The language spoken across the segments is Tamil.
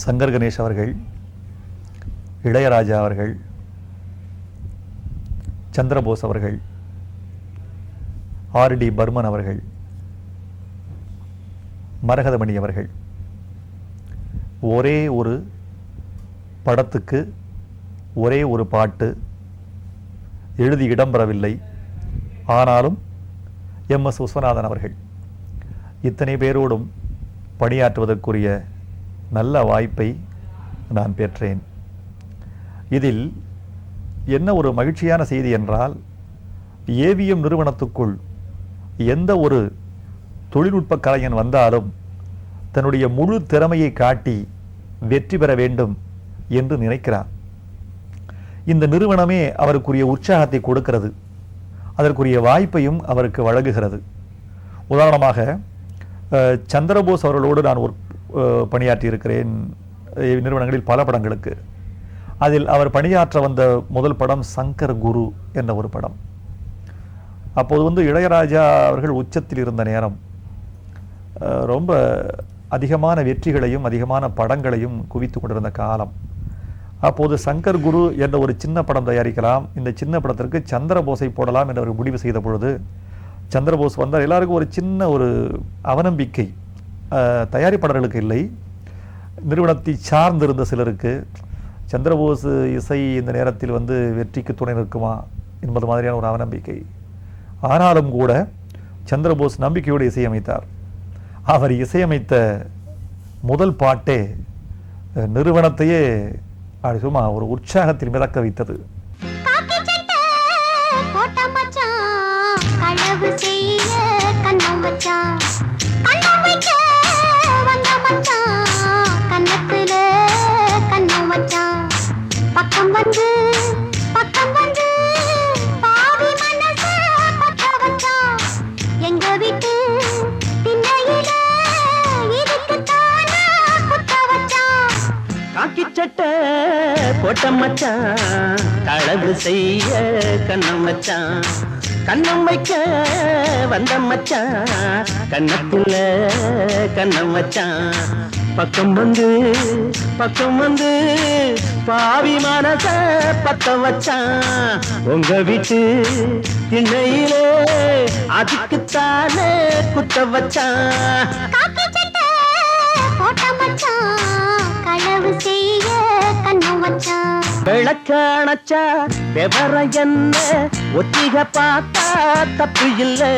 சங்கர் கணேஷ் அவர்கள், இளையராஜா அவர்கள், சந்திரபோஸ் அவர்கள், ஆர்.டி. பர்மன் அவர்கள், மரகதமணி அவர்கள் ஒரே ஒரு படத்துக்கு ஒரே ஒரு பாட்டு எழுதி இடம்பெறவில்லை. ஆனாலும் எம்.எஸ். விஸ்வநாதன் அவர்கள் இத்தனை பேரோடும் பணியாற்றுவதற்குரிய நல்ல வாய்ப்பை நான் பெற்றேன். இதில் என்ன ஒரு மகிழ்ச்சியான செய்தி என்றால், ஏவிஎம் நிறுவனத்துக்குள் எந்த ஒரு தொழில்நுட்ப கலைஞன் வந்தாலும் தன்னுடைய முழு திறமையை காட்டி வெற்றி பெற வேண்டும் என்று நினைக்கிறார். இந்த நிறுவனமே அவருக்குரிய உற்சாகத்தை கொடுக்கிறது, அதற்குரிய வாய்ப்பையும் அவருக்கு வழங்குகிறது. உதாரணமாக சந்திரபோஸ் அவர்களோடு நான் ஒரு பணியாற்றியிருக்கிறேன் நிறுவனங்களில் பல படங்களுக்கு. அதில் அவர் பணியாற்ற வந்த முதல் படம் சங்கர் குரு என்ற ஒரு படம். அப்போது இளையராஜா அவர்கள் உச்சத்தில் இருந்த நேரம், ரொம்ப அதிகமான வெற்றிகளையும் அதிகமான படங்களையும் குவித்து கொண்டிருந்த காலம். அப்போது சங்கர் குரு என்ற ஒரு சின்ன படம் தயாரிக்கலாம், இந்த சின்ன படத்திற்கு சந்திரபோஸை போடலாம் என்று அவர் முடிவு செய்த பொழுது, சந்திரபோஸ் வந்தால் எல்லாருக்கும் ஒரு சின்ன ஒரு அவநம்பிக்கை, தயாரிப்பாளர்களுக்கு இல்லை, நிறுவனத்தை சார்ந்திருந்த சிலருக்கு சந்திரபோஸ் இசை இந்த நேரத்தில் வெற்றிக்கு துணை நிற்குமா என்பது மாதிரியான ஒரு அவநம்பிக்கை. ஆனாலும் கூட சந்திரபோஸ் நம்பிக்கையோடு இசையமைத்தார். அவர் இசையமைத்த முதல் பாட்டே நிறுவனத்தையே சும்மா ஒரு உற்சாகத்தில் மிதக்க வைத்தது. போட்ட மச்சான் களவு செய்ய கண்ணம் மச்சான், கண்ணம் வைக்க வந்த மச்சான், கண்ணத்துல கண்ணம் மச்சான், பக்கம் வந்து பாவி மனச பத்த வச்சான், உங்க வீட்டு திண்ணையிலே அதுக்குத்தானே குத்த வச்சான். விளக்காணச்சா விவர என்ன ஒத்திக பார்த்தா தப்பு இல்லை,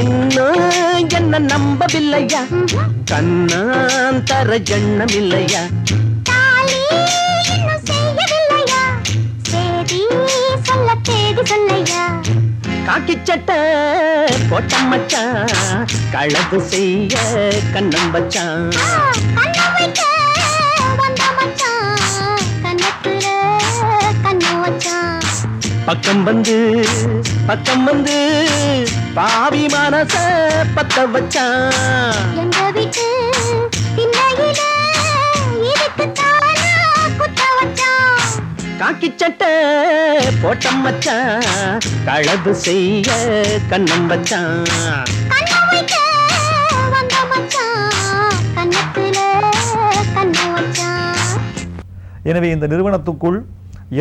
இன்னும் என்ன நம்பவில்லையா, கண்ணான் தர ஜண்ணம் இல்லையா, காக்கி சட்டை போட்ட மச்சான் களவு செய்ய கண்ணம் வச்சான், பக்கம் வந்து பாவி மனச பத்த வச்சான், காக்கி சட்டை போட்ட மச்சான் களவு செய்ய கண்ணம் வச்சான். எனவே இந்த நிறுவனத்துக்குள்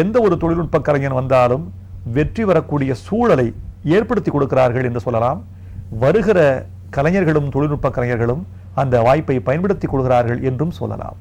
எந்த ஒரு தொழில்நுட்ப கலைஞன் வந்தாலும் வெற்றி வரக்கூடிய சூழலை ஏற்படுத்தி கொடுக்கிறார்கள் என்று சொல்லலாம். வருகிற கலைஞர்களும் தொழில்நுட்ப கலைஞர்களும் அந்த வாய்ப்பை பயன்படுத்திக் கொள்கிறார்கள் என்றும் சொல்லலாம்.